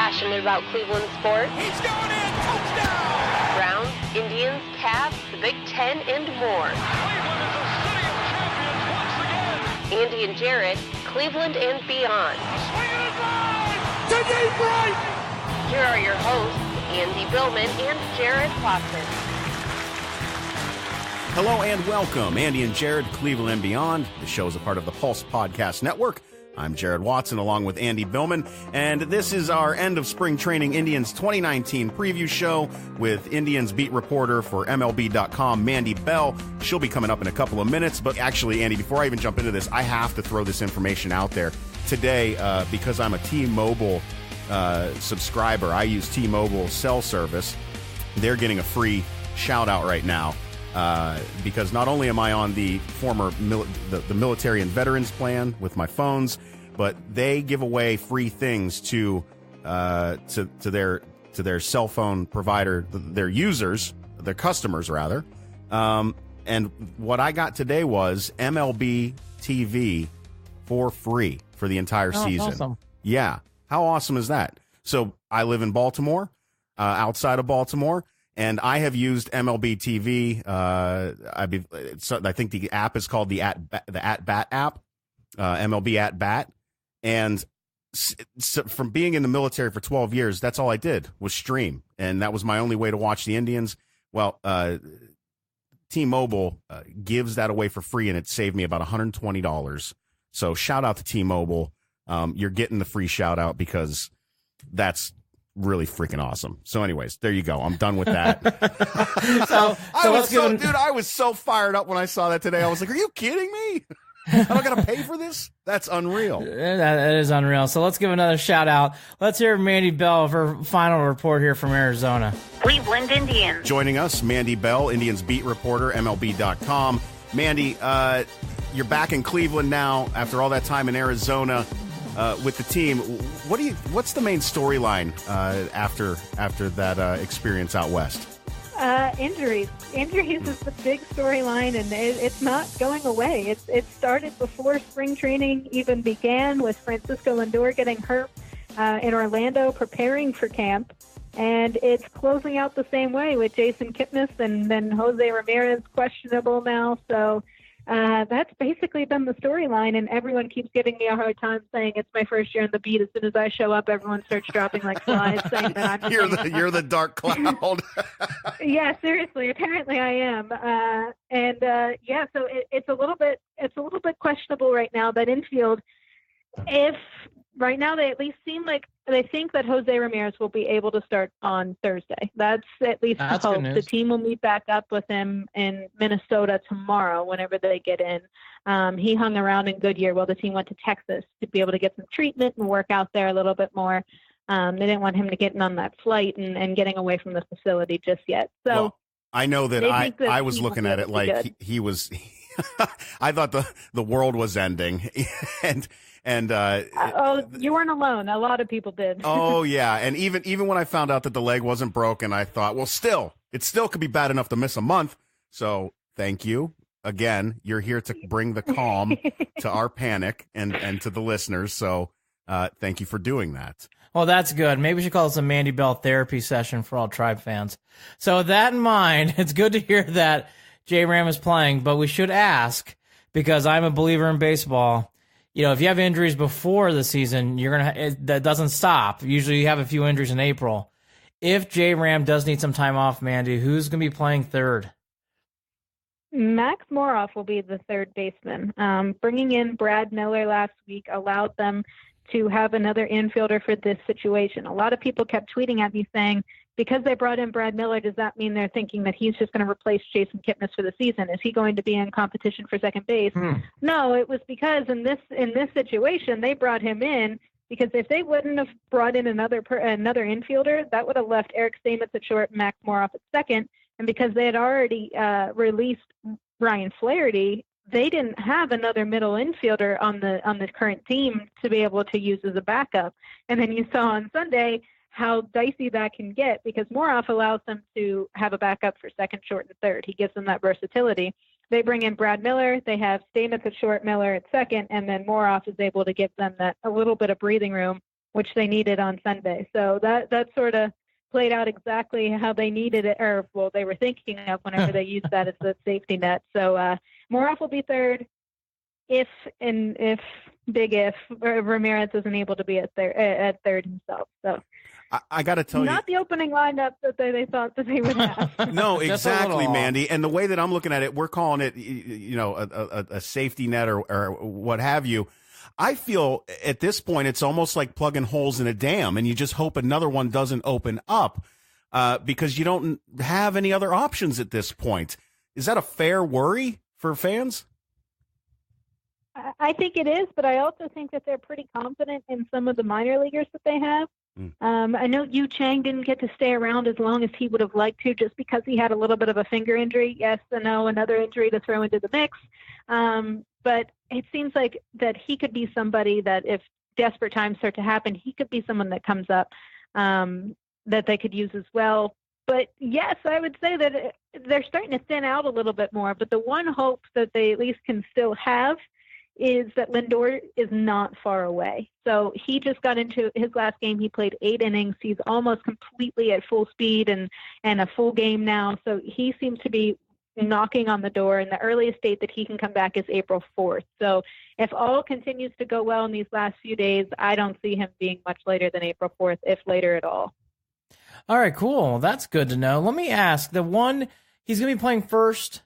passionate about Cleveland sports. He's going in, touchdown! Browns, Indians, Cavs, the Big Ten, and more. Cleveland is a city of champions once again! Andy and Jarid, Cleveland and beyond. Swing it and drive! To deep right! Here are your hosts, Andy Billman and Jared Watson. Hello and welcome, Andy and Jarid, Cleveland and Beyond. The show is a part of the Pulse Podcast Network. I'm Jared Watson along with Andy Billman, and this is our end of spring training Indians 2019 preview show with Indians beat reporter for MLB.com, Mandy Bell. She'll be coming up in a couple of minutes, but actually, Andy, before I even jump into this, I have to throw this information out there. Today, because I'm a T-Mobile subscriber, I use T-Mobile cell service. They're getting a free shout-out right now. Because not only am I on the former the military and veterans plan with my phones, but they give away free things to their cell phone provider, their users, their customers rather. And what I got today was MLB TV for free for the entire season. Awesome. Yeah, how awesome is that? So I live in Baltimore, outside of Baltimore. And I have used MLB TV. I think the app is called the At Bat app, MLB At Bat. And so from being in the military for 12 years, that's all I did was stream, and that was my only way to watch the Indians. Well, T-Mobile gives that away for free, and it saved me about $120. So shout out to T-Mobile. You're getting the free shout out because that's really freaking awesome. So anyways, there you go. I'm done with that. Dude, I was so fired up when I saw that today. I was like, are you kidding me? I don't got to pay for this? That's unreal. That is unreal. So let's give another shout out. Let's hear Mandy Bell for final report here from Arizona. Cleveland Indians. Joining us, Mandy Bell, Indians beat reporter, MLB.com. Mandy, you're back in Cleveland now after all that time in Arizona. With the team, what's the main storyline after that experience out west? Injuries. Injuries is the big storyline, and it's not going away. It started before spring training even began, with Francisco Lindor getting hurt in Orlando, preparing for camp, and it's closing out the same way with Jason Kipnis and then Jose Ramirez questionable now. So. That's basically been the storyline, and everyone keeps giving me a hard time saying it's my first year in the beat. As soon as I show up, everyone starts dropping like flies, saying that I'm you're the dark cloud. Yeah, seriously. Apparently, I am. So it's a little bit questionable right now. That infield, if right now they at least seem like they think that Jose Ramirez will be able to start on Thursday. That's at least the hope. The team will meet back up with him in Minnesota tomorrow whenever they get in. He hung around in Goodyear while the team went to Texas to be able to get some treatment and work out there a little bit more. They didn't want him to get on that flight and getting away from the facility just yet. So well, I know that I was looking at it like he was – I thought the world was ending and you weren't alone. A lot of people did. Oh yeah, and even when I found out that the leg wasn't broken, I thought, well, it still could be bad enough to miss a month. So thank you again. You're here to bring the calm to our panic and to the listeners. So thank you for doing that. Well, that's good. Maybe we should call this a Mandy Bell therapy session for all Tribe fans. So with that in mind, it's good to hear that J-Ram is playing, but we should ask, because I'm a believer in baseball. You know, if you have injuries before the season, that doesn't stop. Usually you have a few injuries in April. If J-Ram does need some time off, Mandy, who's going to be playing third? Max Moroff will be the third baseman. Bringing in Brad Miller last week allowed them to have another infielder for this situation. A lot of people kept tweeting at me saying, because they brought in Brad Miller, does that mean they're thinking that he's just going to replace Jason Kipnis for the season? Is he going to be in competition for second base? No, it was because in this situation, they brought him in because if they wouldn't have brought in another infielder, that would have left Eric Stamets at short, Max Moroff at second. And because they had already released Ryan Flaherty, they didn't have another middle infielder on the current team to be able to use as a backup. And then you saw on Sunday how dicey that can get, because Moroff allows them to have a backup for second, short, and third. He gives them that versatility. They bring in Brad Miller. They have Stamets at short, Miller at second, and then Moroff is able to give them that a little bit of breathing room which they needed on Sunday. So that sort of played out exactly how they needed it, or well, they were thinking of whenever they used that as the safety net. So Moroff will be third if Ramirez isn't able to be at third himself. So I got to tell you, not the opening lineup that they thought that they would have. No, exactly, Mandy. And the way that I'm looking at it, we're calling it, a safety net or what have you. I feel at this point it's almost like plugging holes in a dam, and you just hope another one doesn't open up because you don't have any other options at this point. Is that a fair worry for fans? I think it is, but I also think that they're pretty confident in some of the minor leaguers that they have. I know Yu Chang didn't get to stay around as long as he would have liked to just because he had a little bit of a finger injury. Yes, I know, another injury to throw into the mix. But it seems like that he could be somebody that if desperate times start to happen, he could be someone that comes up that they could use as well. But yes, I would say that they're starting to thin out a little bit more. But the one hope that they at least can still have is that Lindor is not far away. So he just got into his last game. He played 8 innings. He's almost completely at full speed and a full game now. So he seems to be knocking on the door, and the earliest date that he can come back is April 4th. So if all continues to go well in these last few days, I don't see him being much later than April 4th, if later at all. All right, cool. That's good to know. Let me ask, he's going to be playing first.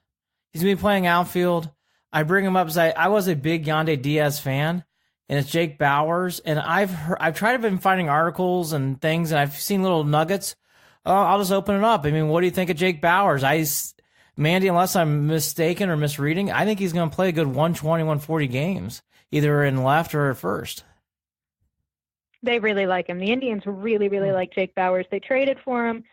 He's going to be playing outfield. I bring him up because I was a big Yandy Diaz fan, and it's Jake Bauers. And I've tried to been finding articles and things, and I've seen little nuggets. I'll just open it up. I mean, what do you think of Jake Bauers? Mandy, unless I'm mistaken or misreading, I think he's going to play a good 120, 140 games, either in left or at first. They really like him. The Indians really, really like Jake Bauers. They traded for him.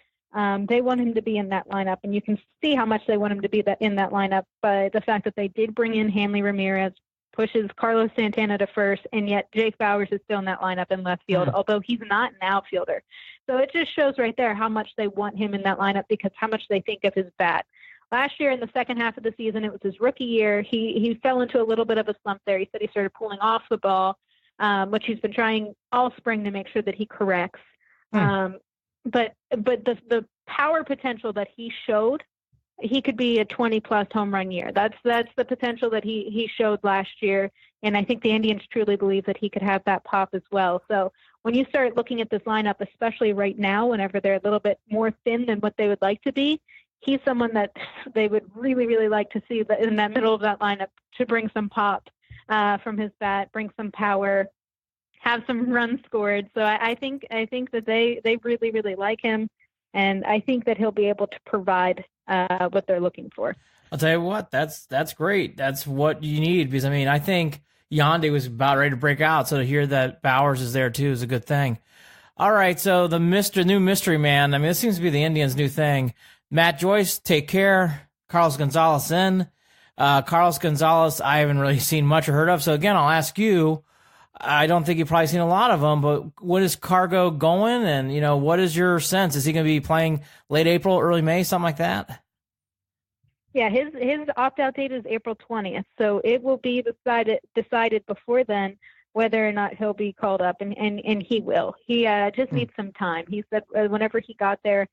They want him to be in that lineup, and you can see how much they want him to be in that lineup by the fact that they did bring in Hanley Ramirez, pushes Carlos Santana to first, and yet Jake Bauers is still in that lineup in left field, although he's not an outfielder. So it just shows right there how much they want him in that lineup because how much they think of his bat. Last year in the second half of the season, it was his rookie year. He fell into a little bit of a slump there. He said he started pulling off the ball, which he's been trying all spring to make sure that he corrects. But the power potential that he showed, he could be a 20-plus home run year. That's the potential that he showed last year, and I think the Indians truly believe that he could have that pop as well. So when you start looking at this lineup, especially right now, whenever they're a little bit more thin than what they would like to be, he's someone that they would really, really like to see in that middle of that lineup to bring some pop from his bat, bring some power, have some runs scored. So I think that they really, really like him, and I think that he'll be able to provide what they're looking for. I'll tell you what, that's great. That's what you need because, I mean, I think Yandy was about ready to break out, so to hear that Bauers is there too is a good thing. All right, so the new mystery man, I mean, this seems to be the Indians' new thing. Matt Joyce, take care. Carlos Gonzalez in. Carlos Gonzalez, I haven't really seen much or heard of, so again, I'll ask you, I don't think you've probably seen a lot of them, but what is Cargo going? And, what is your sense? Is he going to be playing late April, early May, something like that? Yeah, his opt-out date is April 20th, so it will be decided before then whether or not he'll be called up, and he will. He just needs some time. He said whenever he got there,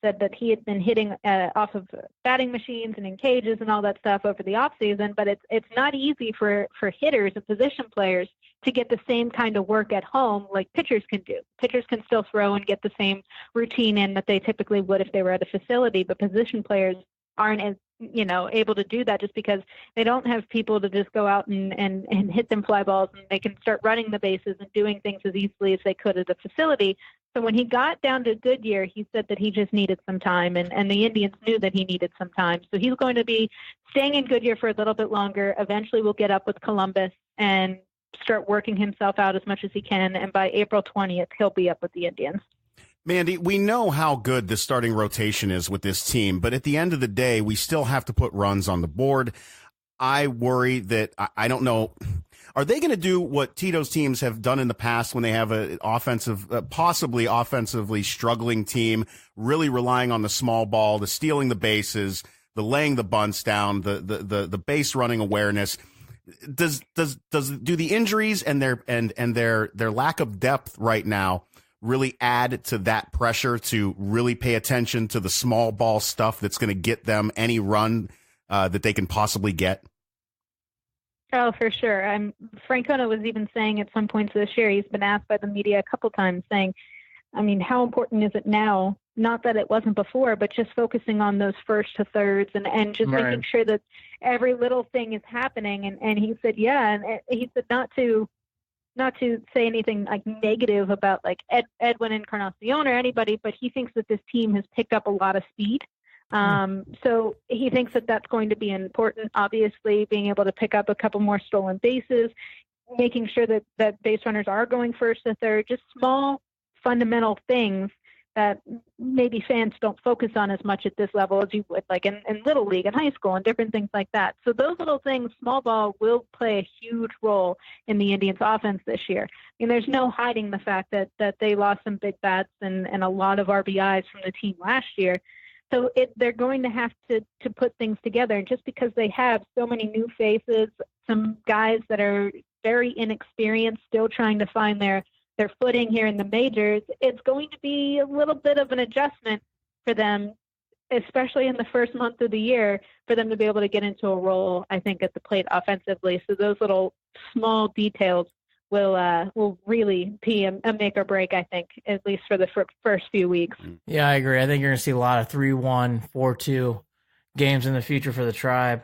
said that he had been hitting off of batting machines and in cages and all that stuff over the off season, but it's not easy for hitters and position players to get the same kind of work at home like pitchers can do. Pitchers can still throw and get the same routine in that they typically would if they were at a facility, but position players aren't as able to do that just because they don't have people to just go out and hit them fly balls, and they can start running the bases and doing things as easily as they could at a facility. So when he got down to Goodyear, he said that he just needed some time, and the Indians knew that he needed some time. So he's going to be staying in Goodyear for a little bit longer. Eventually we'll get up with Columbus and start working himself out as much as he can, and by April 20th, he'll be up with the Indians. Mandy, we know how good the starting rotation is with this team, but at the end of the day, we still have to put runs on the board. I worry that, I don't know, are they going to do what Tito's teams have done in the past when they have an possibly offensively struggling team, really relying on the small ball, the stealing the bases, the laying the bunts down, the base running awareness? do the injuries and their lack of depth right now really add to that pressure to really pay attention to the small ball stuff that's going to get them any run that they can possibly get? Oh, for sure. Francona was even saying at some points this year, he's been asked by the media a couple times saying, I mean, how important is it now? Not that it wasn't before, but just focusing on those first to thirds and just making sure that every little thing is happening. And he said, yeah. And he said not to say anything like negative about like Edwin Encarnacion or anybody, but he thinks that this team has picked up a lot of speed. So he thinks that that's going to be important, obviously, being able to pick up a couple more stolen bases, making sure that base runners are going first to third, just small fundamental things that maybe fans don't focus on as much at this level as you would like in Little League and high school and different things like that. So those little things, small ball, will play a huge role in the Indians offense this year. I mean, there's no hiding the fact that they lost some big bats and a lot of RBIs from the team last year. So they're going to have to put things together. And just because they have so many new faces, some guys that are very inexperienced, still trying to find their footing here in the majors, it's going to be a little bit of an adjustment for them, especially in the first month of the year, for them to be able to get into a role, I think, at the plate offensively. So those little small details will really be a make or break, I think, at least for the first few weeks. Yeah, I agree. I think you're going to see a lot of 3-1, 4-2 games in the future for the Tribe.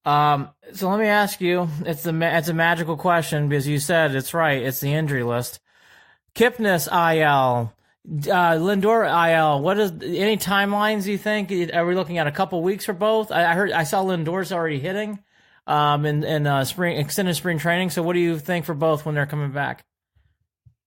So let me ask you, it's a magical question because you said it's right. It's the injury list. Kipnis IL, Lindor IL. What is any timelines? You think are we looking at a couple weeks for both? I saw Lindor's already hitting in spring extended spring training. So what do you think for both when they're coming back?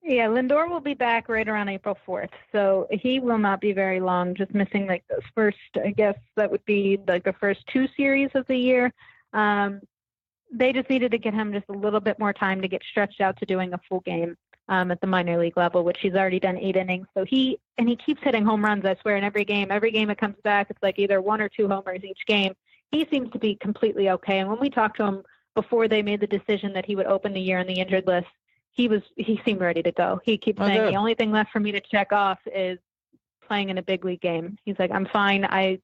Yeah, Lindor will be back right around April 4th. So he will not be very long, just missing like those first, I guess that would be like the first 2 series of the year. They just needed to get him just a little bit more time to get stretched out to doing a full game at the minor league level, which he's already done 8 innings. So he keeps hitting home runs, I swear, in every game. Every game it comes back, it's like either 1 or 2 homers each game. He seems to be completely okay. And when we talked to him before they made the decision that he would open the year on the injured list, he seemed ready to go. He keeps saying, the only thing left for me to check off is playing in a big league game. He's like, I'm fine. I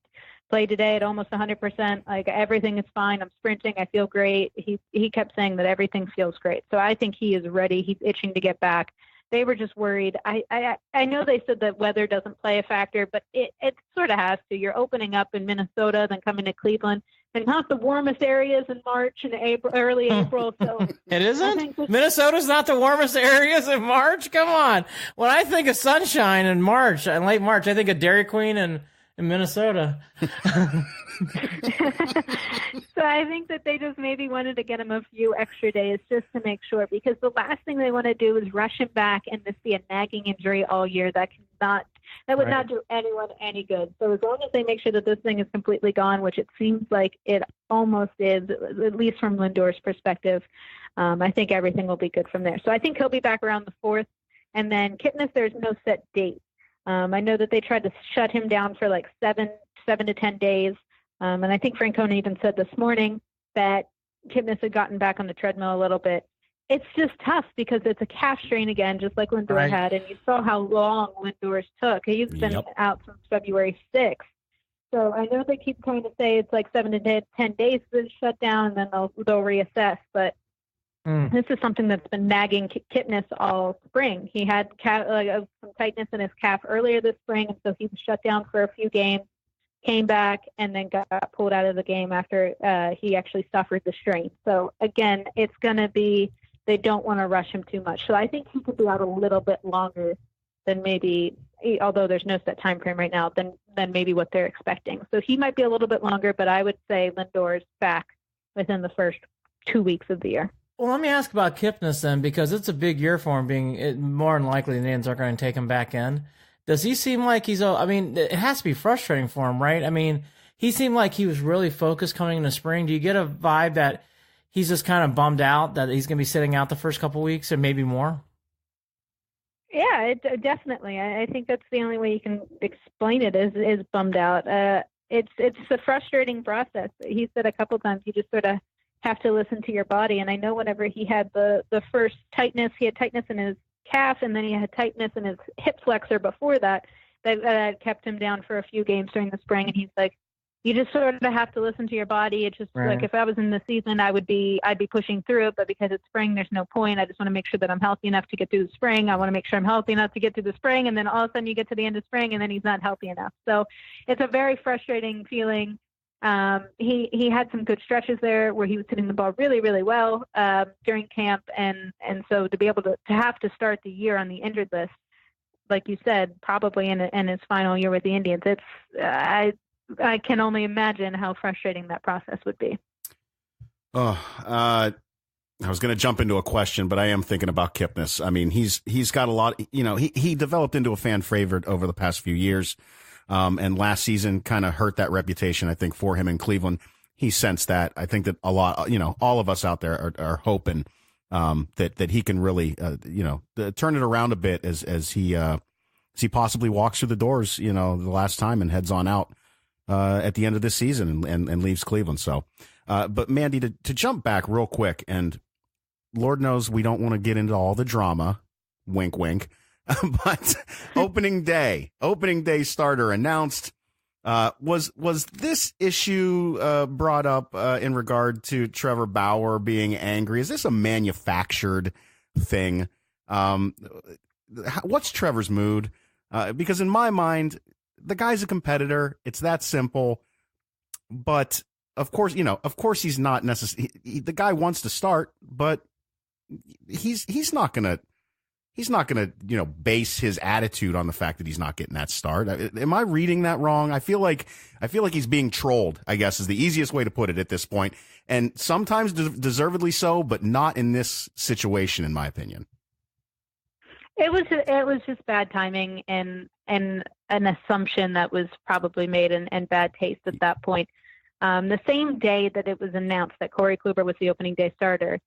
played today at almost 100%. Like, everything is fine. I'm sprinting. I feel great. He kept saying that everything feels great. So I think he is ready. He's itching to get back. They were just worried. I know they said that weather doesn't play a factor, but it sort of has to. You're opening up in Minnesota, then coming to Cleveland, and not the warmest areas in March and April, early April. So it isn't? Minnesota's not the warmest areas in March? Come on. When I think of sunshine in March, in late March, I think of Dairy Queen and in Minnesota. So I think that they just maybe wanted to get him a few extra days just to make sure, because the last thing they want to do is rush him back and this be a nagging injury all year. That would not do anyone any good. So as long as they make sure that this thing is completely gone, which it seems like it almost is, at least from Lindor's perspective, I think everything will be good from there. So I think he'll be back around the 4th. And then Kipnis, there's no set date. I know that they tried to shut him down for like 7 to 10 days. And I think Francona even said this morning that Kipnis had gotten back on the treadmill a little bit. It's just tough because it's a calf strain again, just like Lindor had. And you saw how long Lindor's took. He's been out since February 6th. So I know they keep trying to say it's like 7 to 10 days to shut down, and then they'll reassess. But this is something that's been nagging Kipnis all spring. He had some tightness in his calf earlier this spring, and so he was shut down for a few games, came back, and then got pulled out of the game after he actually suffered the strain. So, again, it's going to be they don't want to rush him too much. So I think he could be out a little bit longer than maybe, although there's no set time frame right now, than maybe what they're expecting. So he might be a little bit longer, but I would say Lindor's back within the first 2 weeks of the year. Well, let me ask about Kipnis then, because it's a big year for him. More than likely, the Indians are going to take him back in. Does he seem like it has to be frustrating for him, right? I mean, he seemed like he was really focused coming into spring. Do you get a vibe that he's just kind of bummed out that he's going to be sitting out the first couple of weeks or maybe more? Yeah, definitely. I think that's the only way you can explain it is bummed out. It's a frustrating process. He said a couple times he just sort of have to listen to your body. And I know whenever he had the first tightness, he had tightness in his calf, and then he had tightness in his hip flexor before that kept him down for a few games during the spring. And he's like, you just sort of have to listen to your body. It's just like, if I was in the season, I'd be pushing through it, but because it's spring, there's no point. I just want to make sure that I'm healthy enough to get through the spring. I want to make sure I'm healthy enough to get through the spring. And then all of a sudden you get to the end of spring and then he's not healthy enough. So it's a very frustrating feeling. He had some good stretches there where he was hitting the ball really, really well, during camp. And so to be able to have to start the year on the injured list, like you said, probably in his final year with the Indians, I can only imagine how frustrating that process would be. I was going to jump into a question, but I am thinking about Kipnis. I mean, he's got a lot, he developed into a fan favorite over the past few years. And last season kind of hurt that reputation, I think, for him in Cleveland. He sensed that. I think that a lot, all of us out there are hoping, that he can really, turn it around a bit as he possibly walks through the doors, the last time and heads on out at the end of this season and leaves Cleveland. So, but Mandy, to jump back real quick, and Lord knows we don't want to get into all the drama, wink, wink, but opening day starter announced. Was this issue brought up in regard to Trevor Bauer being angry? Is this a manufactured thing? What's Trevor's mood? Because in my mind, the guy's a competitor. It's that simple. But of course, he's not necessarily. The guy wants to start, but he's not gonna base his attitude on the fact that he's not getting that start. Am I reading that wrong? I feel like he's being trolled, I guess, is the easiest way to put it at this point, and sometimes deservedly so, but not in this situation, in my opinion. It was just bad timing and an assumption that was probably made and bad taste at that point. The same day that it was announced that Corey Kluber was the opening day starter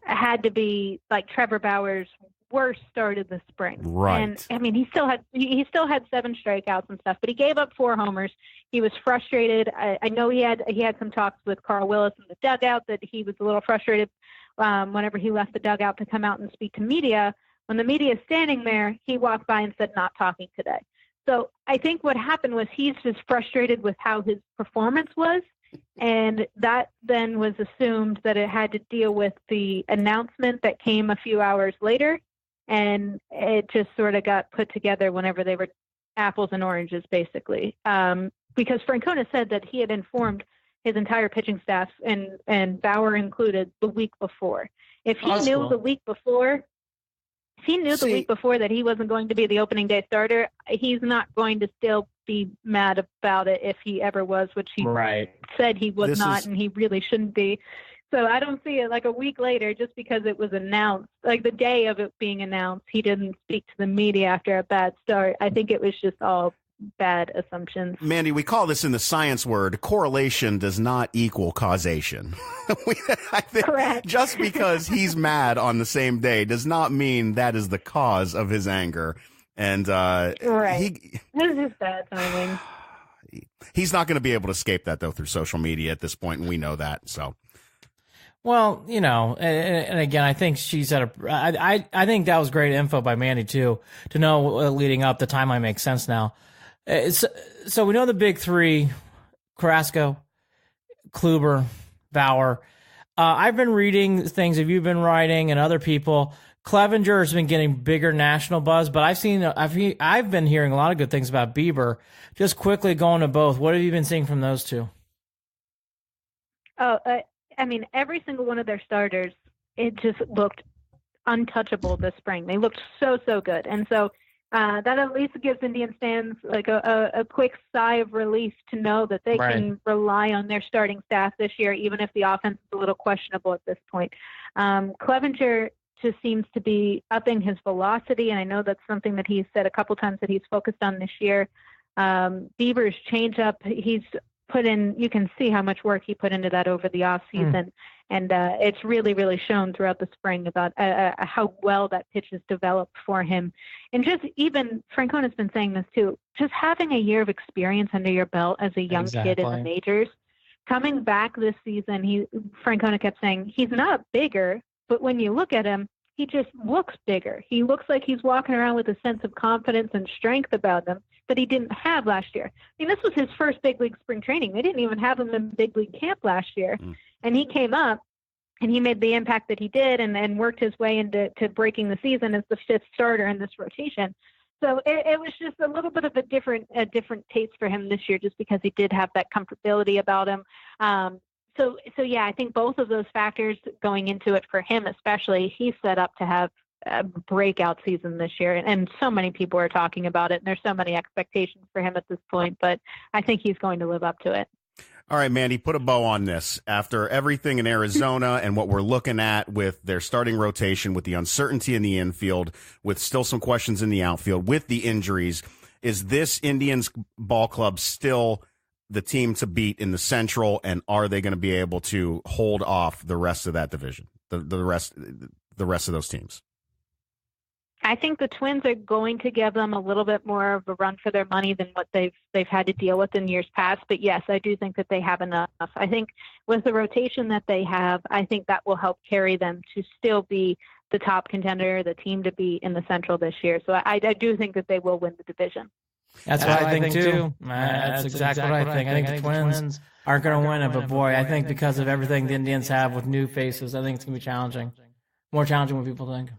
had to be like Trevor Bauer's worst start of the spring. Right. And I mean, he still had 7 strikeouts and stuff, but he gave up 4 homers. He was frustrated. I know he had some talks with Carl Willis in the dugout that he was a little frustrated whenever he left the dugout to come out and speak to media. When the media is standing there, he walked by and said, "Not talking today." So I think what happened was he's just frustrated with how his performance was. And that then was assumed that it had to deal with the announcement that came a few hours later. And it just sort of got put together whenever they were apples and oranges, basically. Because Francona said that he had informed his entire pitching staff, and Bauer included, the week before. If he knew the week before, the week before that he wasn't going to be the opening day starter, he's not going to still be mad about it if he ever was, which he said he was not, and he really shouldn't be. So I don't see it like a week later, just because it was announced, like the day of it being announced, he didn't speak to the media after a bad start. I think it was just all bad assumptions. Mandy, we call this in the science word, correlation does not equal causation. I think correct. Just because he's mad on the same day does not mean that is the cause of his anger. And this is just bad timing. He's not going to be able to escape that, though, through social media at this point, and we know that. So, well, and again, I think she's at I think that was great info by Mandy too, to know leading up. The timeline makes sense now. So we know the big 3: Carrasco, Kluber, Bauer. I've been reading things that you've been writing and other people. Clevenger has been getting bigger national buzz, but I've been hearing a lot of good things about Bieber. Just quickly going to both, what have you been seeing from those two? Oh, I mean, every single one of their starters, it just looked untouchable this spring. They looked so good, and so that at least gives Indians fans like a quick sigh of relief to know that they can rely on their starting staff this year, even if the offense is a little questionable at this point. Clevenger just seems to be upping his velocity, and I know that's something that he's said a couple times that he's focused on this year. Bieber's changeup, he's put in, you can see how much work he put into that over the off season. And it's really shown throughout the spring about how well that pitch has developed for him. And just even Francona's been saying this too, just having a year of experience under your belt as a young kid in the majors coming back this season, Francona kept saying he's not bigger, but when you look at him, he just looks bigger. He looks like he's walking around with a sense of confidence and strength about him that he didn't have last year. I mean, this was his first big league spring training. They didn't even have him in big league camp last year. And he came up and he made the impact that he did and worked his way into breaking the season as the fifth starter in this rotation. So it was just a little bit of a different taste for him this year, just because he did have that comfortability about him. So yeah, I think both of those factors going into it for him, especially, he's set up to have a breakout season this year. And so many people are talking about it, and there's so many expectations for him at this point, but I think he's going to live up to it. All right, Mandy, put a bow on this. After everything in Arizona and what we're looking at with their starting rotation, with the uncertainty in the infield, with still some questions in the outfield, with the injuries, is this Indians ball club still the team to beat in the Central, and are they going to be able to hold off the rest of that division, the rest of those teams? I think the Twins are going to give them a little bit more of a run for their money than what they've had to deal with in years past. But yes, I do think that they have enough. I think with the rotation that they have, I think that will help carry them to still be the top contender, the team to beat in the Central this year. So I do think that they will win the division. That's what I think too. That's exactly what I think. I think the Twins aren't going to win it, but boy, I think because of everything the Indians have with new faces, I think it's going to be challenging. More challenging than people think.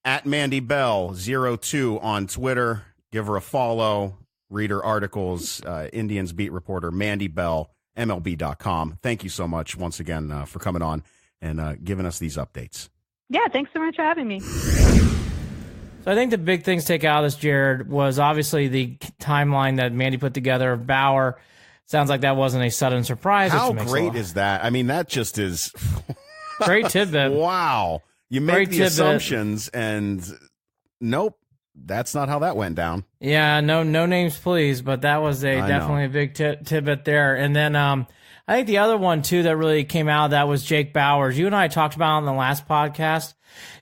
At Mandy Bell 02 on Twitter. Give her a follow. Read her articles. Indians beat reporter Mandy Bell, MLB.com. Thank you so much once again for coming on and giving us these updates. Yeah, thanks so much for having me. So I think the big things to take out of this, Jared, was obviously the timeline that Mandy put together of Bauer. Sounds like that wasn't a sudden surprise. How great is that? I mean, that just is great tidbit. Wow. You make the assumptions, and nope, that's not how that went down. Yeah, no names, please, but that was definitely a big tidbit there. And then I think the other one, too, that really came out of that was Jake Bauers. You and I talked about it on the last podcast,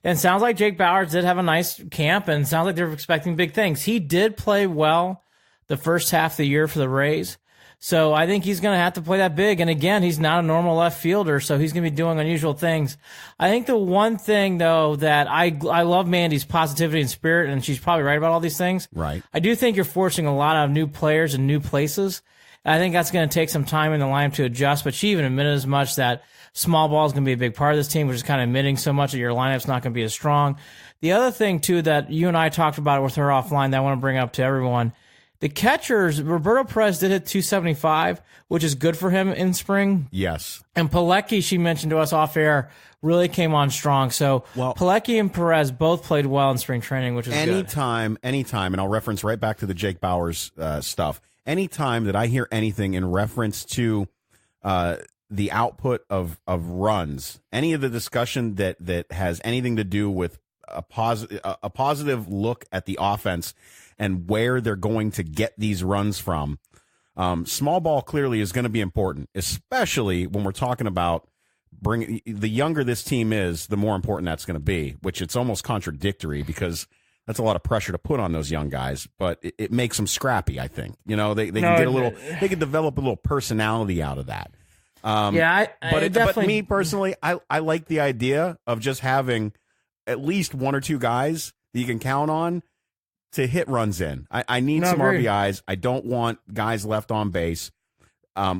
and it sounds like Jake Bauers did have a nice camp, and it sounds like they're expecting big things. He did play well the first half of the year for the Rays. So I think he's going to have to play that big. And again, he's not a normal left fielder, so he's going to be doing unusual things. I think the one thing, though, that I love Mandy's positivity and spirit, and she's probably right about all these things. Right. I do think you're forcing a lot of new players in new places. I think that's going to take some time in the lineup to adjust, but she even admitted as much that small ball is going to be a big part of this team, which is kind of admitting so much that your lineup's not going to be as strong. The other thing, too, that you and I talked about with her offline that I want to bring up to everyone, the catchers, Roberto Perez did hit 275, which is good for him in spring. Yes. And Pilecki, she mentioned to us off air, really came on strong. So Pilecki and Perez both played well in spring training, which is good. Anytime, and I'll reference right back to the Jake Bauers stuff. Anytime that I hear anything in reference to the output of runs, any of the discussion that has anything to do with a positive look at the offense and where they're going to get these runs from, small ball clearly is going to be important, especially when we're talking about the younger this team is, the more important that's going to be, which it's almost contradictory because that's a lot of pressure to put on those young guys, but it makes them scrappy, I think. You know, they can get a little, they can develop a little personality out of that. But me personally, I like the idea of just having at least one or two guys that you can count on to hit runs in. I need some RBIs. I don't want guys left on base.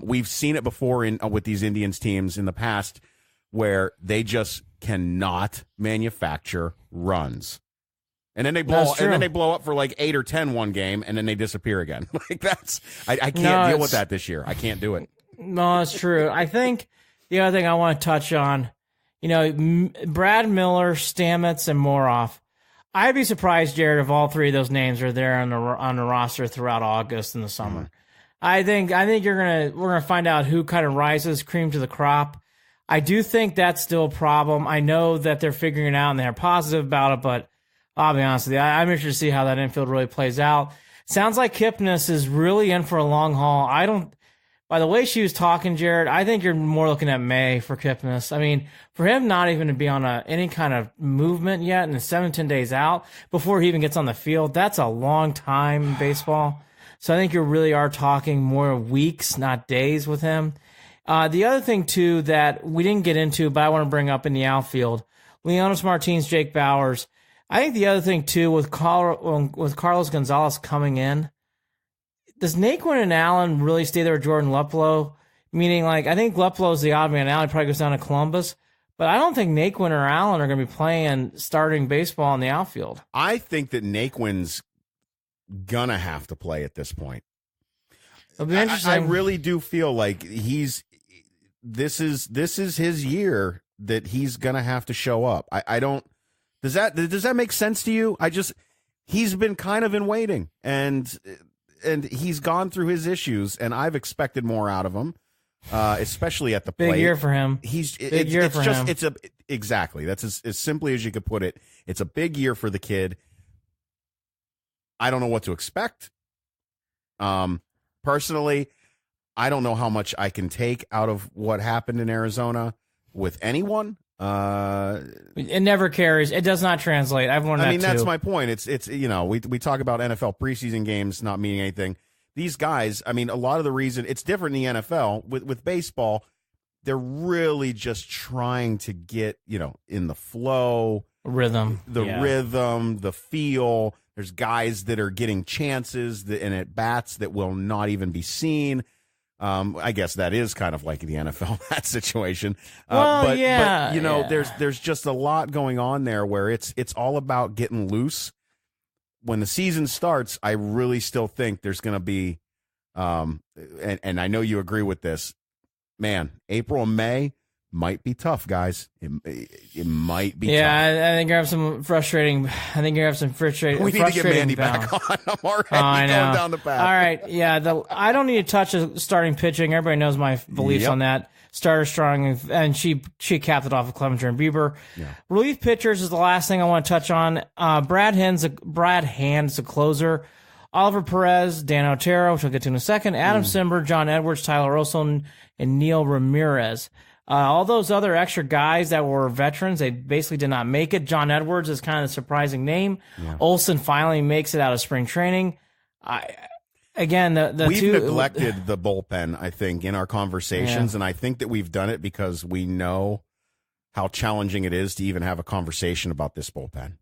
We've seen it before with these Indians teams in the past where they just cannot manufacture runs. And then they blow up for like 8 or 10 one game, and then they disappear again. Like I can't deal with that this year. I can't do it. No, it's true. I think the other thing I want to touch on, Brad Miller, Stamets, and Moroff. I'd be surprised, Jared, if all three of those names are there on the roster throughout August and the summer. I think we're gonna find out who kind of rises cream to the crop. I do think that's still a problem. I know that they're figuring it out and they're positive about it, but I'll be honest with you, I'm interested to see how that infield really plays out. Sounds like Kipnis is really in for a long haul. By the way she was talking, Jared, I think you're more looking at May for Kipnis. I mean, for him not even to be on any kind of movement yet and 7-10 days out before he even gets on the field, that's a long time in baseball. So I think you really are talking more weeks, not days with him. The other thing, too, that we didn't get into, but I want to bring up in the outfield, Leonis Martins, Jake Bauers. I think the other thing, too, with Carlos Gonzalez coming in, does Naquin and Allen really stay there with Jordan Luplow? Meaning, like, I think Luplow's the odd man out. He probably goes down to Columbus. But I don't think Naquin or Allen are going to be playing starting baseball in the outfield. I think that Naquin's going to have to play at this point. It'll be interesting. I really do feel like this is his year that he's going to have to show up. I don't. Does that make sense to you? He's been kind of in waiting, and he's gone through his issues, and I've expected more out of him, especially at the plate. Big year for him. Exactly. That's as simply as you could put it. It's a big year for the kid. I don't know what to expect. Personally, I don't know how much I can take out of what happened in Arizona with anyone. It never carries. It does not translate. I've learned that too. That's my point. It's we talk about NFL preseason games not meaning anything. These guys, a lot of the reason it's different in the NFL with baseball, they're really just trying to get, in the flow, rhythm, the feel. There's guys that are getting chances and at bats that will not even be seen. I guess that is kind of like the NFL, that situation. But there's just a lot going on there where it's all about getting loose. When the season starts, I really still think there's going to be, and I know you agree with this, man, April and May might be tough, guys. It might be tough. I think you have some frustrating. We need to get Mandy back on. I'm already going down the path. All right, I don't need to touch starting pitching. Everybody knows my beliefs on that. Starter strong, and she capped it off with Clevenger and Bieber. Yeah. Relief pitchers is the last thing I want to touch on. Brad Hand's a closer. Oliver Perez, Dan Otero, which we'll get to in a second. Adam Simber, John Edwards, Tyler Olson, and Neil Ramirez. All those other extra guys that were veterans, they basically did not make it. John Edwards is kind of a surprising name. Yeah. Olson finally makes it out of spring training. We've neglected the bullpen, I think, in our conversations, and I think that we've done it because we know how challenging it is to even have a conversation about this bullpen.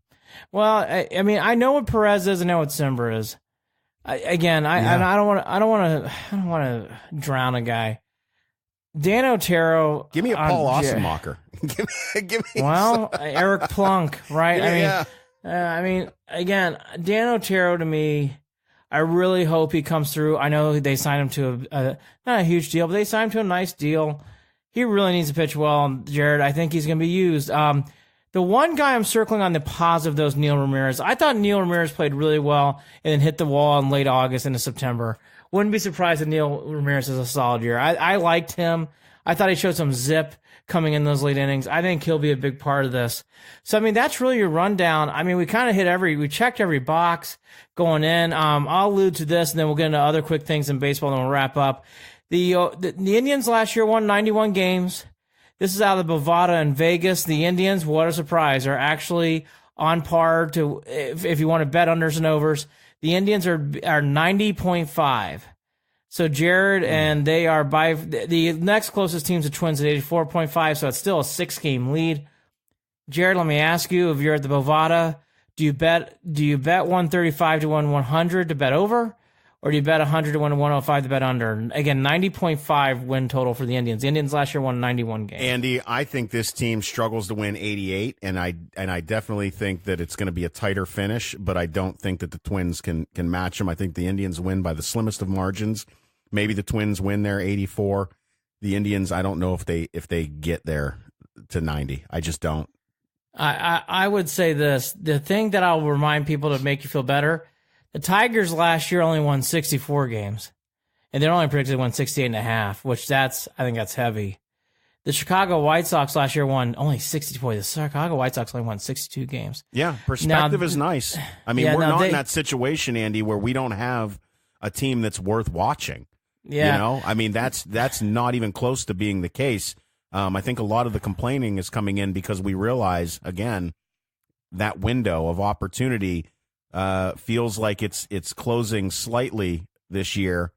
Well, I know what Perez is, I know what Simber is. I don't want to drown a guy. Dan Otero. Give me a Paul Ossenmacher. give me. Well, Eric Plunk, right? Again, Dan Otero to me, I really hope he comes through. I know they signed him to not a huge deal, but they signed him to a nice deal. He really needs to pitch well, Jared. I think he's going to be used. The one guy I'm circling on the positive, though, is Neil Ramirez. I thought Neil Ramirez played really well and then hit the wall in late August into September. Wouldn't be surprised if Neil Ramirez has a solid year. I liked him. I thought he showed some zip coming in those late innings. I think he'll be a big part of this. So, that's really your rundown. we kind of we checked every box going in. I'll allude to this, and then we'll get into other quick things in baseball, and then we'll wrap up. The Indians last year won 91 games. This is out of the Bovada in Vegas. The Indians, what a surprise, are actually on par to, if you want to bet unders and overs, the Indians are 90.5. So Jared, and they are by the next closest team's the Twins at 84.5, so it's still a 6-game lead. Jared, let me ask you, if you're at the Bovada, do you bet 135 to 100 to bet over? Or do you bet 100 to 105 to bet under? Again, 90.5 win total for the Indians. The Indians last year won 91 games. Andy, I think this team struggles to win 88, and I definitely think that it's going to be a tighter finish, but I don't think that the Twins can match them. I think the Indians win by the slimmest of margins. Maybe the Twins win their 84. The Indians, I don't know if they get there to 90. I just don't. I would say this. The thing that I'll remind people to make you feel better, the Tigers last year only won 64 games, and they're only predicted to win 68.5, which I think that's heavy. The Chicago White Sox last year won only 64. The Chicago White Sox only won 62 games. Yeah, perspective is nice. We're not in that situation, Andy, where we don't have a team that's worth watching. Yeah. That's not even close to being the case. I think a lot of the complaining is coming in because we realize, again, that window of opportunity feels like it's closing slightly this year.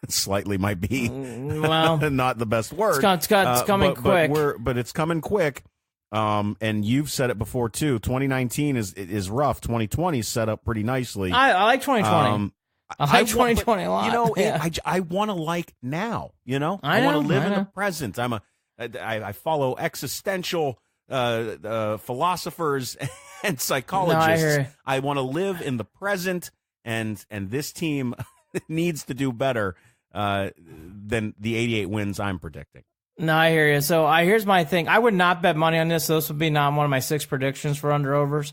Slightly might be well, not the best word. It's coming quick. But it's coming quick. And you've said it before too. 2019 is rough. 2020 is set up pretty nicely. I like 2020. I like 2020 a lot. You know, yeah. I want to like now. You know, I want to live in know. the present. I follow existential philosophers and psychologists. No, I want to live in the present, and this team needs to do better than the 88 wins I'm predicting. No, I hear you. So here's my thing. I would not bet money on this. This would be not one of my 6 predictions for under-overs.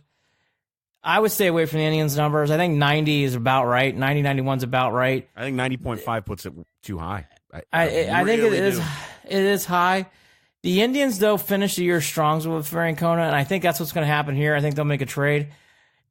I would stay away from the Indians' numbers. I think 90 is about right. 90, 91 is about right. I think 90.5 puts it too high. I think it is. It is high. The Indians, though, finished the year strong with Francona, and I think that's what's going to happen here. I think they'll make a trade.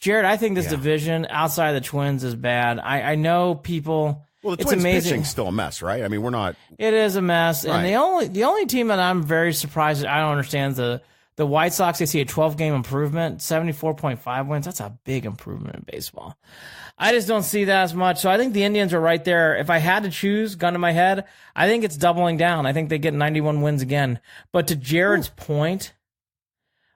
Jared, I think this division outside of the Twins is bad. I know people. Well, the it's Twins amazing. pitching's still a mess, right? I mean, we're not. It is a mess, Right. and the only team that I'm very surprised I don't understand is the White Sox. They see a 12-game improvement, 74.5 wins. That's a big improvement in baseball. I just don't see that as much. So I think the Indians are right there. If I had to choose, gun to my head, I think it's doubling down. I think they get 91 wins again. But to Jared's point,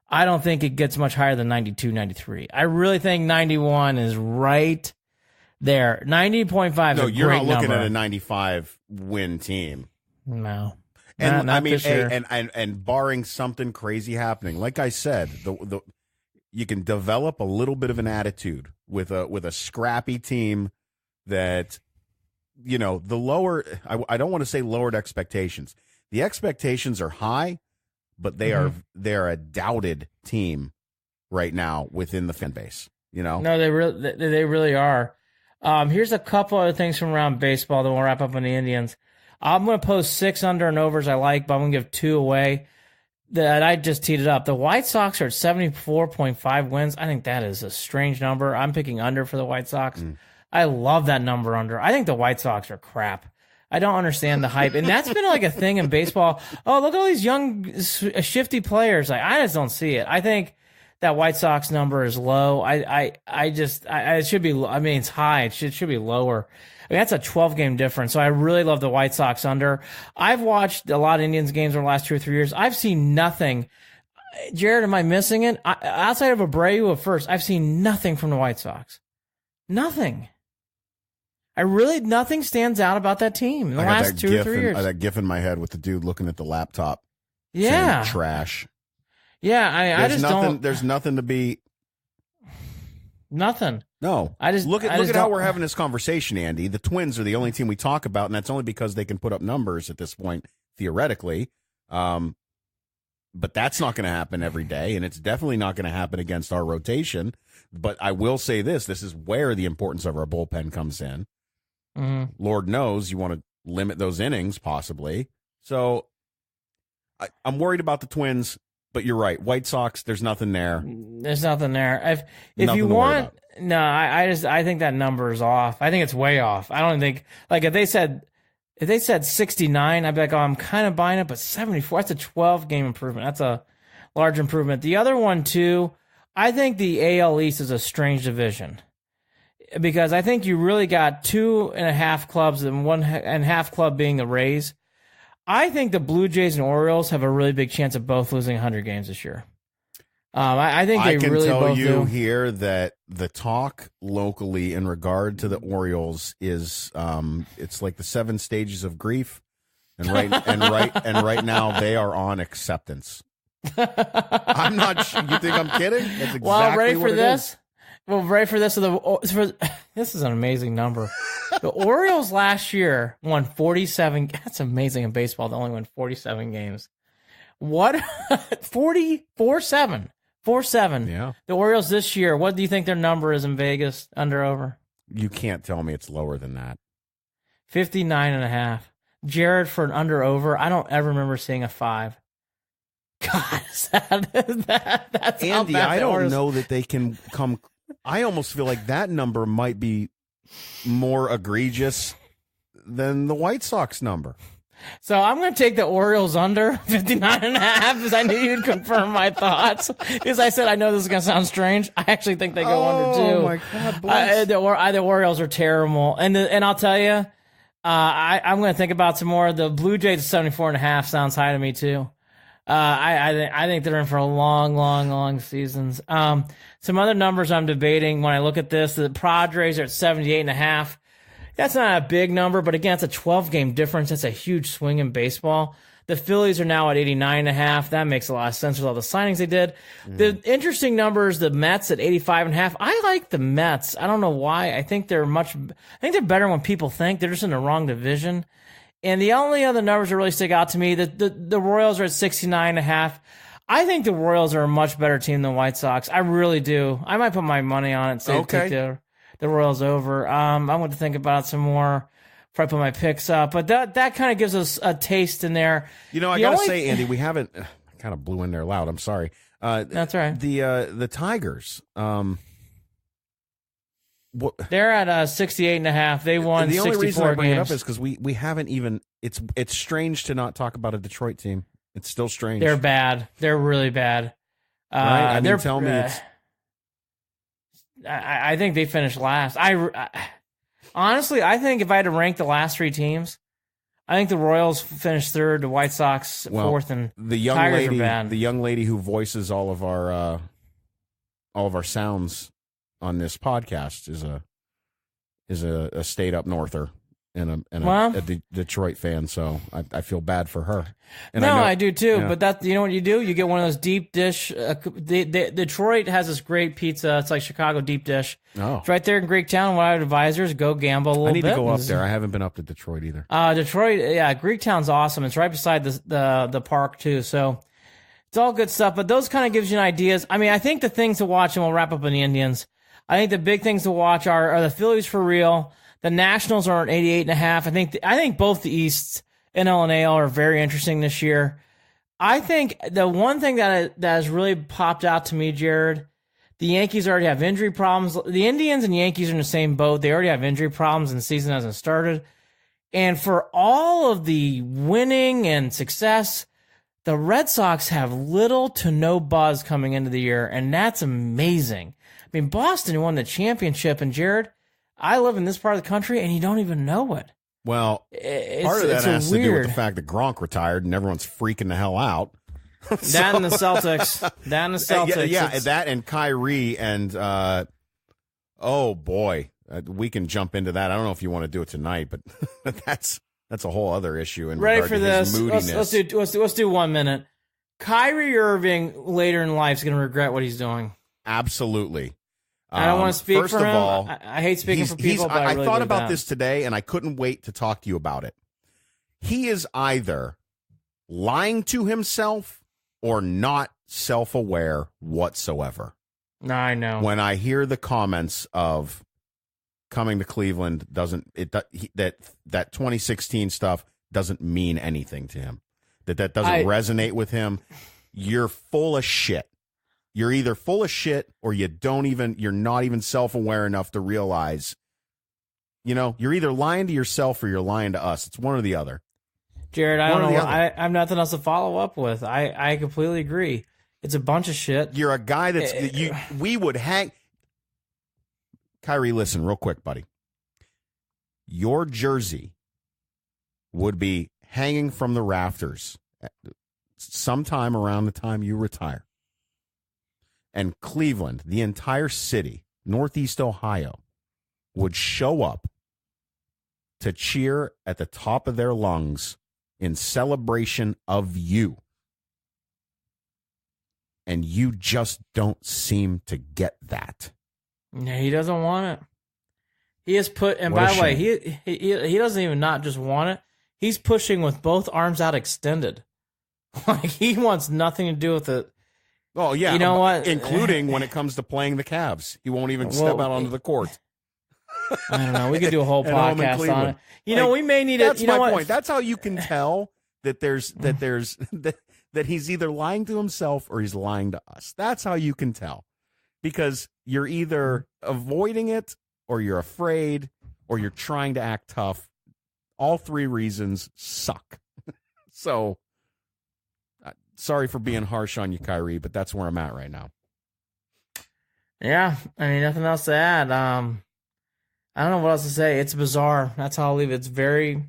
I don't think it gets much higher than 92, 93. I really think 91 is right there. 90.5 is a great number. No, you're not looking at a 95 win team. No. And not I mean, this year. and barring something crazy happening, like I said, you can develop a little bit of an attitude with a scrappy team that, you know, the lower. I don't want to say lowered expectations. The expectations are high, but they're a doubted team right now within the fan base. You know, no, they really are. Here's a couple other things from around baseball. Then we'll wrap up on the Indians. I'm going to post 6 under and overs I like, but I'm going to give 2 away. That I just teed it up. The White Sox are at 74.5 wins. I think that is a strange number. I'm picking under for the White Sox. I love that number under. I think the White Sox are crap. I don't understand the hype. And that's been like a thing in baseball. Oh, look at all these young, shifty players. I just don't see it. I think that White Sox number is low. It should be, I mean, it's high. It should be lower. I mean, that's a 12-game difference. So I really love the White Sox under. I've watched a lot of Indians games over the last 2 or 3 years. I've seen nothing. Jared, am I missing it? Outside of Abreu at first, I've seen nothing from the White Sox. Nothing. Nothing stands out about that team in the last 2 or 3 years. That gif in my head with the dude looking at the laptop. Yeah. Saying trash. Yeah, I just don't. There's nothing to be. Nothing. No. Look at how we're having this conversation, Andy. The Twins are the only team we talk about, and that's only because they can put up numbers at this point, theoretically. But that's not going to happen every day, and it's definitely not going to happen against our rotation. But I will say this is where the importance of our bullpen comes in. Mm-hmm. Lord knows you want to limit those innings, possibly. So I'm worried about the Twins. But you're right. White Sox, there's nothing there. There's nothing there. If Nothing you to worry want, no, I think that number is off. I think it's way off. I don't think, like, if they said 69, I'd be like, oh, I'm kind of buying it. But 74, that's a 12-game improvement. That's a large improvement. The other one too, I think the AL East is a strange division because I think you really got 2.5 clubs and 1.5 club being the Rays. I think the Blue Jays and Orioles have a really big chance of both losing 100 games this year. I think they really both do. I can tell you here that the talk locally in regard to the Orioles is it's like the 7 stages of grief, and right now they are on acceptance. I'm not sure. You think I'm kidding? That's exactly well, ready what for it this? is. Well, ready for this? This is an amazing number. The Orioles last year won 47. That's amazing in baseball. They only won 47 games. What? 4-7. 4-7. Yeah. The Orioles this year, what do you think their number is in Vegas, under over? You can't tell me it's lower than that. 59.5. Jared, for an under over, I don't ever remember seeing a 5. God, that's Andy, I don't know that they can come. I almost feel like that number might be more egregious than the White Sox number. So I'm going to take the Orioles under 59.5 because I knew you'd confirm my thoughts. Because I said, I know this is going to sound strange. I actually think they go under too. Oh, my God. Bless. The Orioles are terrible. And I'll tell you, I'm going to think about some more. The Blue Jays at 74.5 sounds high to me too. I think they're in for a long seasons. Some other numbers I'm debating when I look at this. The Padres are at 78.5. That's not a big number, but again, it's a 12-game difference. That's a huge swing in baseball. The Phillies are now at 89.5. That makes a lot of sense with all the signings they did. The interesting number is the Mets at 85.5. I like the Mets. I don't know why. I think they're better when people think. They're just in the wrong division. And the only other numbers that really stick out to me, the Royals are at 69.5. I think the Royals are a much better team than White Sox. I really do. I might put my money on it. Say take the Royals over. I'm going to think about it some more before I put my picks up. But that kind of gives us a taste in there. I got to say, Andy, we haven't. I kind of blew in there loud. I'm sorry. That's right. The Tigers. They're at 68.5. They won 64 games. The only reason I bring it up is because we haven't even. It's strange to not talk about a Detroit team. It's still strange. They're bad. They're really bad. Right? I mean, tell me. I think they finished last. Honestly, I think if I had to rank the last three teams, I think the Royals finished third, the White Sox fourth, and the young Tigers lady, are bad. The young lady who voices all of our sounds on this podcast is a state up norther and a Detroit fan, so I feel bad for her. And I do too. Yeah. But that, you know what you do? You get one of those deep dish. Detroit has this great pizza. It's like Chicago deep dish. Oh, it's right there in Greektown. One of our advisors go gamble a little bit. I need to go up there. I haven't been up to Detroit either. Detroit, yeah, Greektown's awesome. It's right beside the park too. So it's all good stuff. But those kind of gives you an ideas. I mean, I think the things to watch, and we'll wrap up on the Indians. I think the big things to watch are the Phillies for real. The Nationals are at 88.5. I think both the Easts, NL and AL, are very interesting this year. I think the one thing that has really popped out to me, Jared, the Yankees already have injury problems. The Indians and Yankees are in the same boat. They already have injury problems and the season hasn't started. And for all of the winning and success, the Red Sox have little to no buzz coming into the year, and that's amazing. I mean, Boston won the championship, and Jared, I live in this part of the country, and you don't even know it. Well, part of that has to do with the fact that Gronk retired, and everyone's freaking the hell out. That and the Celtics. Yeah, that and Kyrie, and oh boy, we can jump into that. I don't know if you want to do it tonight, but that's a whole other issue. In ready regard for to this? His moodiness. Let's do 1 minute. Kyrie Irving later in life is going to regret what he's doing. Absolutely. I don't want to speak first for him. Of all, I hate speaking for people, but I really thought about this today, and I couldn't wait to talk to you about it. He is either lying to himself or not self-aware whatsoever. I know. When I hear the comments of coming to Cleveland, that 2016 stuff doesn't mean anything to him. That doesn't resonate with him. You're full of shit. You're either full of shit or you're not even self-aware enough to realize, you're either lying to yourself or you're lying to us. It's one or the other. Jared, I don't know. I have nothing else to follow up with. I completely agree. It's a bunch of shit. You're a guy we would hang. Kyrie, listen real quick, buddy. Your jersey would be hanging from the rafters sometime around the time you retire. And Cleveland, the entire city, Northeast Ohio, would show up to cheer at the top of their lungs in celebration of you. And you just don't seem to get that. Yeah, he doesn't want it. He has put, and by the way, he doesn't even not just want it. He's pushing with both arms out extended. Like, he wants nothing to do with it. Oh, yeah. You know what? Including when it comes to playing the Cavs. He won't even step out onto the court. I don't know. We could do a whole podcast on it. We may need That's it. my point. That's how you can tell that that he's either lying to himself or he's lying to us. That's how you can tell. Because you're either avoiding it or you're afraid or you're trying to act tough. All three reasons suck. So, sorry for being harsh on you, Kyrie, but that's where I'm at right now. Yeah, I mean, nothing else to add. I don't know what else to say. It's bizarre. That's how I'll leave it. It's very.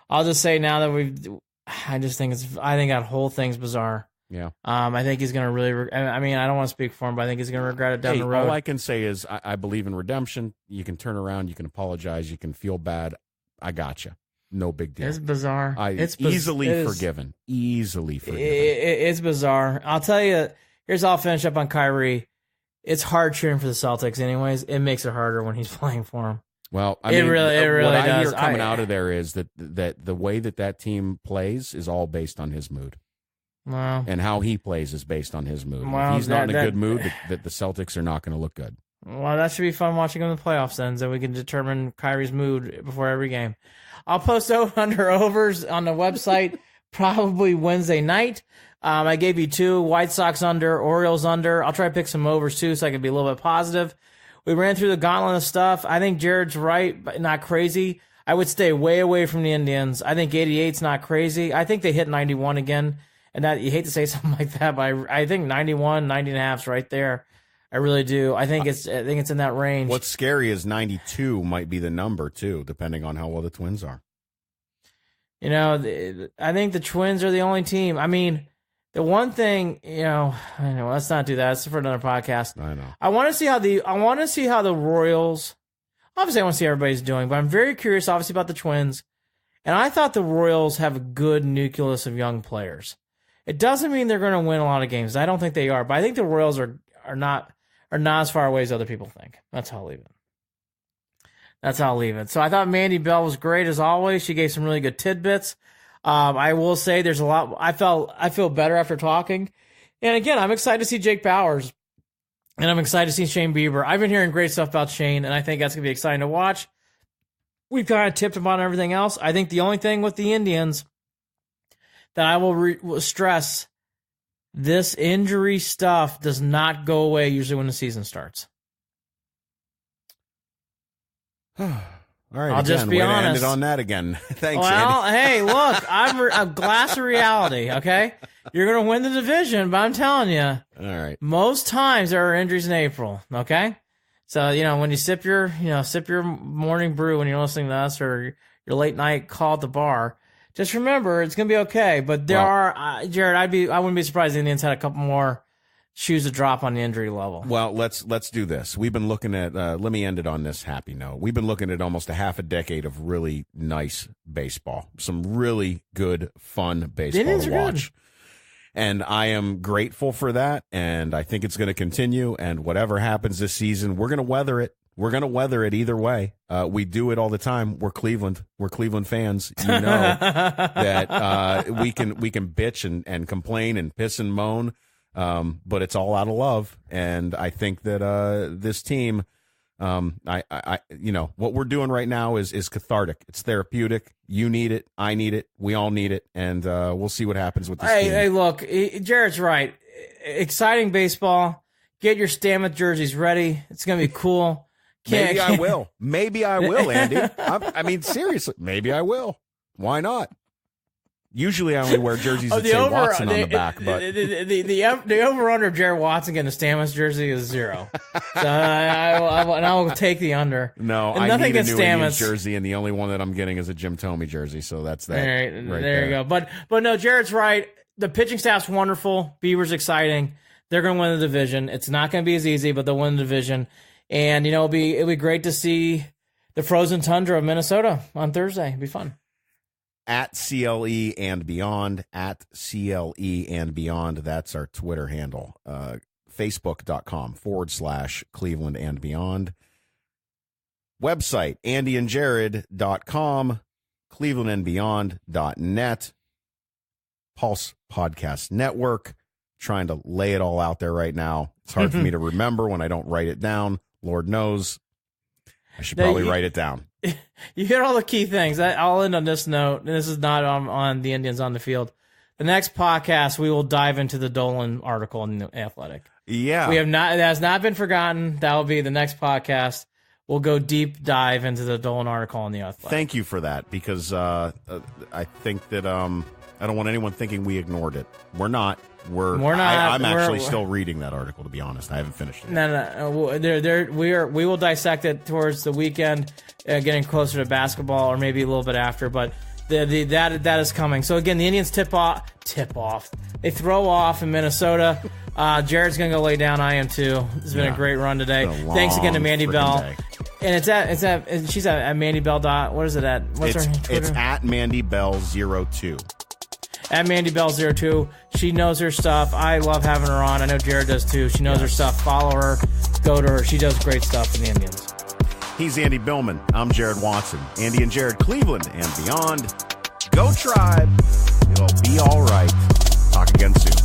I'll just say now that I think that whole thing's bizarre. Yeah. I think he's going to really. I mean, I don't want to speak for him, but I think he's going to regret it down the road. All I can say is I believe in redemption. You can turn around. You can apologize. You can feel bad. I got you. No big deal. It's bizarre. It's easily forgiven. Easily forgiven. It's bizarre. I'll tell you. Here's I'll finish up on Kyrie. It's hard cheering for the Celtics, anyways. It makes it harder when he's playing for them. Well, it really what I does. hear coming out of there is that the way that team plays is all based on his mood. Wow. And how he plays is based on his mood. Well, if he's not in a good mood, that the Celtics are not going to look good. Well, that should be fun watching him in the playoffs then, so we can determine Kyrie's mood before every game. I'll post under-overs on the website probably Wednesday night. I gave you 2, White Sox under, Orioles under. I'll try to pick some overs too so I can be a little bit positive. We ran through the gauntlet of stuff. I think Jared's right, but not crazy. I would stay way away from the Indians. I think 88's not crazy. I think they hit 91 again. And that you hate to say something like that, but I think 91, 90.5's right there. I really do. I think it's in that range. What's scary is 92 might be the number too, depending on how well the Twins are. You know, I think the Twins are the only team. I mean, the one thing, let's not do that. It's for another podcast. I know. I want to see how the Royals. Obviously, I want to see how everybody's doing, but I'm very curious, obviously, about the Twins. And I thought the Royals have a good nucleus of young players. It doesn't mean they're going to win a lot of games. I don't think they are, but I think the Royals are not as far away as other people think. That's how I'll leave it. So I thought Mandy Bell was great as always. She gave some really good tidbits. I will say there's a lot. I feel better after talking. And again, I'm excited to see Jake Bauers, and I'm excited to see Shane Bieber. I've been hearing great stuff about Shane, and I think that's going to be exciting to watch. We've kind of tipped him on everything else. I think the only thing with the Indians that I will stress, this injury stuff does not go away usually when the season starts. All right, I'll just be honest. End it on that again. Thanks, well, Andy. Hey, look, I'm a glass of reality, okay? You're going to win the division, but I'm telling you, all right. Most times there are injuries in April, okay? So, when you sip your morning brew when you're listening to us or your late night call at the bar, just remember, it's going to be okay. But there are, Jared, I wouldn't be surprised if the Indians had a couple more shoes to drop on the injury level. Well, let's do this. We've been looking at, let me end it on this happy note. We've been looking at almost a half a decade of really nice baseball. Some really good, fun baseball to watch. Good. And I am grateful for that, and I think it's going to continue. And whatever happens this season, we're going to weather it. We're going to weather it either way. We do it all the time. We're Cleveland. We're Cleveland fans. You know that we can bitch and complain and piss and moan, but it's all out of love. And I think that this team, what we're doing right now is cathartic. It's therapeutic. You need it. I need it. We all need it. And we'll see what happens with this team. Hey, look, Jared's right. Exciting baseball. Get your Stammet jerseys ready. It's going to be cool. Maybe I will. Maybe I will, Andy. I mean, seriously, maybe I will. Why not? Usually I only wear jerseys that say Watson on the back. But the over-under of Jared Watson getting a Stamets jersey is 0. So I will take the under. No, and I need a new Indians jersey, and the only one that I'm getting is a Jim Thome jersey, so that's that. Right there you go. But no, Jared's right. The pitching staff's wonderful. Bieber's exciting. They're going to win the division. It's not going to be as easy, but they'll win the division. And, it'll be great to see the frozen tundra of Minnesota on Thursday. It'll be fun. At CLE and Beyond. At CLE and Beyond. That's our Twitter handle. Facebook.com/Cleveland and Beyond. Website, andyandjarid.com. ClevelandandBeyond.net. Pulse Podcast Network. Trying to lay it all out there right now. It's hard for me to remember when I don't write it down. Lord knows. I should probably write it down. You hit all the key things. I'll end on this note. And this is not on the Indians on the field. The next podcast, we will dive into the Dolan article in The Athletic. Yeah. It has not been forgotten. That will be the next podcast. We'll go deep dive into the Dolan article in The Athletic. Thank you for that, because I think that I don't want anyone thinking we ignored it. We're not. We're not. I'm actually still reading that article, to be honest. I haven't finished it. No. We will dissect it towards the weekend, getting closer to basketball, or maybe a little bit after. But that is coming. So again, the Indians tip off. They throw off in Minnesota. Jared's gonna go lay down. I am too. It's been a great run today. Thanks again to Mandy Bell. Day. And she's at Mandy Bell. What is it at? What's her Twitter? It's at Mandy Bell 02. At Mandy Bell 02. She knows her stuff. I love having her on. I know Jared does too. She knows her stuff. Follow her. Go to her. She does great stuff for the Indians. He's Andy Billman. I'm Jared Watson. Andy and Jarid, Cleveland and beyond. Go Tribe. It'll be all right. Talk again soon.